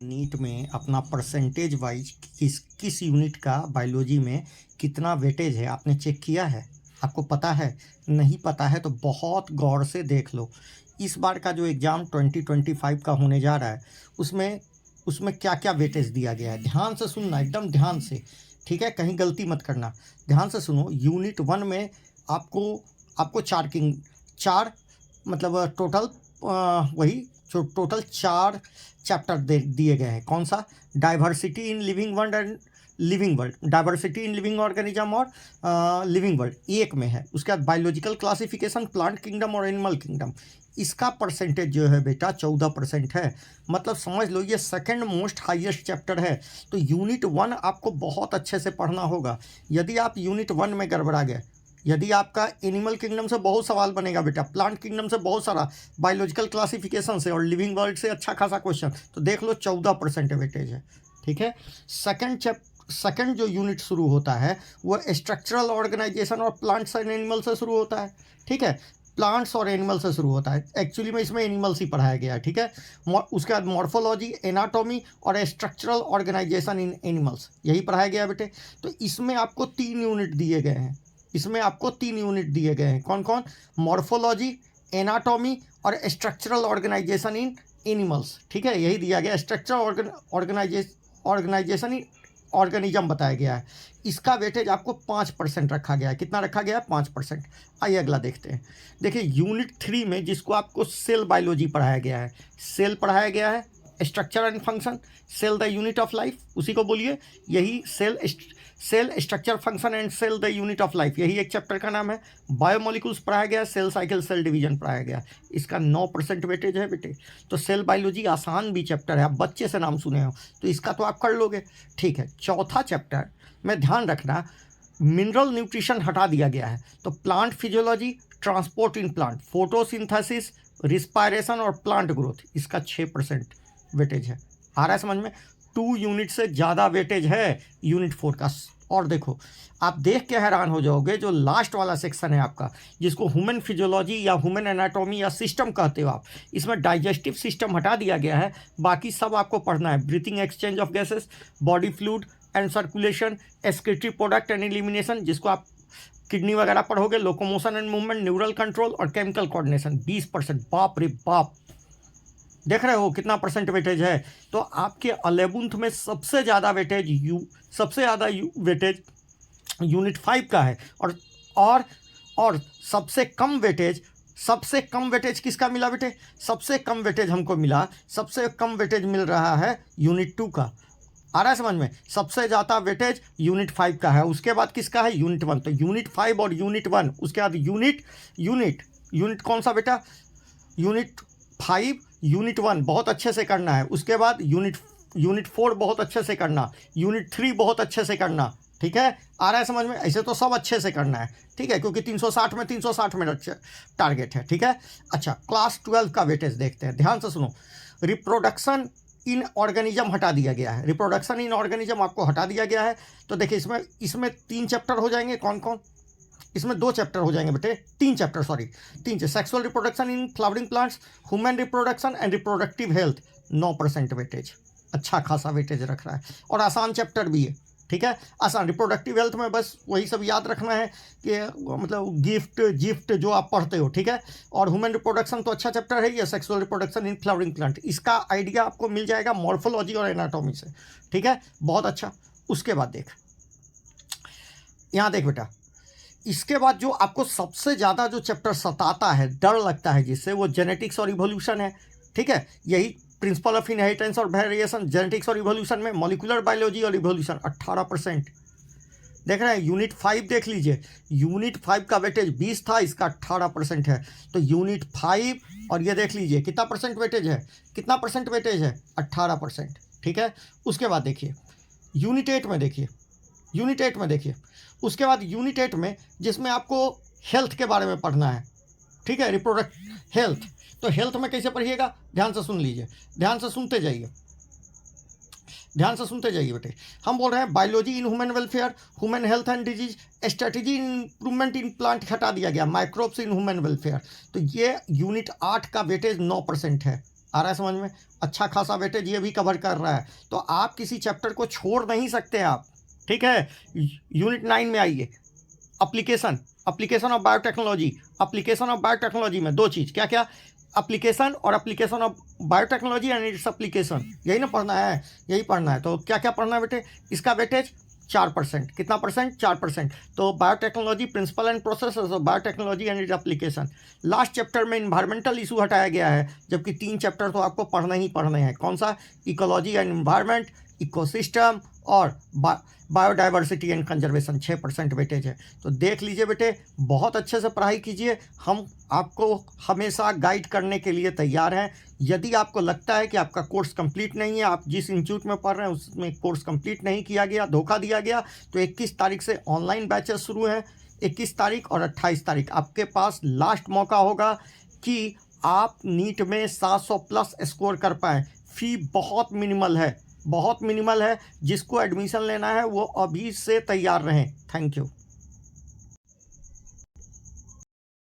NEET में अपना percentage wise किस किस यूनिट का बायोलॉजी में कितना वेटेज है आपने चेक किया है? आपको पता है? नहीं पता है तो बहुत गौर से देख लो। इस बार का जो एग्ज़ाम 2025 का होने जा रहा है उसमें उसमें क्या क्या वेटेज दिया गया है, ध्यान से सुनना, एकदम ध्यान से। ठीक है, कहीं गलती मत करना। ध्यान से सुनो। यूनिट 1 में आपको आपको चार मतलब टोटल वही जो टोटल 4 चैप्टर दे दिए गए हैं। कौन सा? Diversity in living world and living world, diversity in living organism और लिविंग वर्ल्ड एक में है। उसके बाद बायोलॉजिकल क्लासिफिकेशन, प्लांट किंगडम और एनिमल किंगडम। इसका परसेंटेज जो है बेटा 14% है। मतलब समझ लो ये सेकंड मोस्ट हाईएस्ट चैप्टर है। तो यूनिट 1 आपको बहुत अच्छे से पढ़ना होगा। यदि आप यूनिट 1 में गड़बड़ा गए, यदि आपका एनिमल किंगडम से बहुत सवाल बनेगा बेटा, प्लांट किंगडम से बहुत सारा, बायोलॉजिकल क्लासिफिकेशन से और लिविंग वर्ल्ड से अच्छा खासा क्वेश्चन, तो देख लो 14% वेटेज है। ठीक है। सेकंड जो यूनिट शुरू होता है वो स्ट्रक्चरल ऑर्गेनाइजेशन और प्लांट्स एंड एनिमल से शुरू होता है। ठीक है, प्लांट्स और एनिमल से शुरू होता है। एक्चुअली में इसमें एनिमल्स ही पढ़ाया गया है। ठीक है। उसके बाद मॉर्फोलॉजी, एनाटॉमी और स्ट्रक्चरल ऑर्गेनाइजेशन इन एनिमल्स, यही पढ़ाया गया है बेटे। तो इसमें आपको 3 यूनिट दिए गए हैं। इसमें आपको 3 यूनिट दिए गए हैं। कौन कौन? मॉर्फोलॉजी, एनाटॉमी और स्ट्रक्चरल ऑर्गेनाइजेशन इन एनिमल्स। ठीक है, यही दिया गया। स्ट्रक्चरल ऑर्गेनाइजेशन इन ऑर्गेनिज्म बताया गया है। इसका वेटेज आपको 5% रखा गया है। कितना रखा गया है? 5%। आइए अगला देखते हैं। देखिए यूनिट 3 में जिसको आपको सेल बायोलॉजी पढ़ाया गया है, सेल पढ़ाया गया है, structure and function, cell the unit of life, उसी को बोलिए। यही cell structure function and cell the unit of life, यही एक चैप्टर का नाम है। बायोमोलिकुल्स पढ़ाया गया, सेल साइकिल, सेल डिवीजन पढ़ाया गया। इसका 9% वेटेज है बेटे। तो सेल बायोलॉजी आसान भी चैप्टर है, आप बच्चे से नाम सुने हो तो इसका तो आप कर लोगे। ठीक है। चौथा चैप्टर में ध्यान रखना, मिनरल न्यूट्रिशन हटा दिया गया है। तो plant physiology, transport in plant, photosynthesis, respiration और प्लांट ग्रोथ, इसका 6% वेटेज है। आ रहा है समझ में? 2 यूनिट से ज़्यादा वेटेज है यूनिट 4 का। और देखो, आप देख के हैरान हो जाओगे, जो लास्ट वाला सेक्शन है आपका, जिसको ह्यूमन फिजियोलॉजी या ह्यूमन एनाटॉमी या सिस्टम कहते हो आप, इसमें डाइजेस्टिव सिस्टम हटा दिया गया है। बाकी सब आपको पढ़ना है। Breathing, exchange of gases, body fluid and circulation, excretory product and elimination, जिसको आप किडनी वगैरह पढ़ोगे, locomotion and movement, neural control और केमिकल कोऑर्डिनेशन। 20%। बाप रे बाप, देख रहे हो कितना परसेंट वेटेज है? तो आपके 11th में सबसे ज़्यादा वेटेज यूनिट 5 का है। और और सबसे कम वेटेज किसका मिला बेटे? सबसे कम वेटेज हमको मिला, सबसे कम वेटेज मिल रहा है यूनिट 2 का। आ रहा है समझ में? सबसे ज़्यादा वेटेज यूनिट 5 का है। उसके बाद किसका है? यूनिट 1। तो यूनिट 5 और यूनिट 1, उसके बाद यूनिट कौन सा बेटा? यूनिट 5, यूनिट 1 बहुत अच्छे से करना है। उसके बाद यूनिट 4 बहुत अच्छे से करना, यूनिट 3 बहुत अच्छे से करना। ठीक है, आ रहा है समझ में? ऐसे तो सब अच्छे से करना है। ठीक है, क्योंकि 360 में टारगेट है। ठीक है। अच्छा, क्लास 12 का वेटेज देखते हैं, ध्यान से सुनो। रिप्रोडक्शन इन ऑर्गेनिज्म हटा दिया गया है। रिप्रोडक्शन इन ऑर्गेनिज्म आपको हटा दिया गया है। तो देखिए इसमें 3 चैप्टर हो जाएंगे। कौन कौन? इसमें 2 चैप्टर हो जाएंगे बेटे, 3 चैप्टर, सॉरी 3 से। Sexual reproduction in flowering plants, human reproduction and reproductive health. 9% weightage, अच्छा खासा वेटेज रख रहा है। और आसान चैप्टर भी है। ठीक है, आसान। रिप्रोडक्टिव हेल्थ में बस वही सब याद रखना है कि मतलब गिफ्ट जो आप पढ़ते हो। ठीक है। और ह्यूमन रिप्रोडक्शन तो अच्छा चैप्टर है ये, sexual reproduction in flowering plant, इसका आइडिया आपको मिल जाएगा मॉर्फोलॉजी और एनाटॉमी से। ठीक है, बहुत अच्छा। उसके बाद देख, यहाँ देख बेटा, इसके बाद जो आपको सबसे ज़्यादा जो चैप्टर सताता है, डर लगता है जिससे, वो जेनेटिक्स और इवोल्यूशन है। ठीक है, यही प्रिंसिपल ऑफ इनहेरिटेंस और वेरिएशन, जेनेटिक्स और इवोल्यूशन में मॉलिक्यूलर बायोलॉजी और इवोल्यूशन 18%। देख रहे हैं? यूनिट 5 देख लीजिए, यूनिट 5 का वेटेज 20 था, इसका 18% है। तो यूनिट 5 और ये देख लीजिए कितना परसेंट वेटेज है, कितना परसेंट वेटेज है? 18%। ठीक है। उसके बाद देखिए यूनिट 8 में, देखिए उसके बाद यूनिट 8 में जिसमें आपको हेल्थ के बारे में पढ़ना है। ठीक है, रिप्रोडक्ट हेल्थ। तो हेल्थ में कैसे पढ़िएगा? ध्यान से सुन लीजिए, ध्यान से सुनते जाइए बेटे। हम बोल रहे हैं biology in human welfare, human health and disease, strategy in improvement in plant हटा दिया गया, माइक्रोब्स इन ह्यूमन वेलफेयर। तो ये यूनिट 8 का वेटेज 9% है। आ रहा है समझ में? अच्छा खासा वेटेज ये भी कवर कर रहा है। तो आप किसी चैप्टर को छोड़ नहीं सकते आप, ठीक है? यूनिट 9 में आइए, application of biotechnology. Application of biotechnology में दो चीज़, क्या क्या? एप्लीकेशन और application of biotechnology and its application, यही ना पढ़ना है, यही पढ़ना है। तो क्या क्या पढ़ना है बेटे? इसका वेटेज 4%। कितना परसेंट? 4%। तो biotechnology principle and processes of biotechnology and its application. Last chapter में इन्वायरमेंटल इशू हटाया गया है, जबकि 3 चैप्टर तो आपको पढ़ने ही पढ़ने हैं। कौन सा? इकोलॉजी एंड इन्वायरमेंट, इकोसिस्टम और बायोडाइवर्सिटी एंड कंजर्वेशन। 6% वेटेज है। तो देख लीजिए बेटे, बहुत अच्छे से पढ़ाई कीजिए, हम आपको हमेशा गाइड करने के लिए तैयार हैं। यदि आपको लगता है कि आपका कोर्स कंप्लीट नहीं है, आप जिस इंस्टीट्यूट में पढ़ रहे हैं उसमें कोर्स कंप्लीट नहीं किया गया, धोखा दिया गया, तो 21 तारीख से ऑनलाइन बैचेस शुरू हैं। 21 तारीख और 28 तारीख आपके पास लास्ट मौका होगा कि आप नीट में 700 प्लस स्कोर कर पाएँ। फ़ी बहुत मिनिमल है, बहुत मिनिमल है। जिसको एडमिशन लेना है वो अभी से तैयार रहें। Thank you.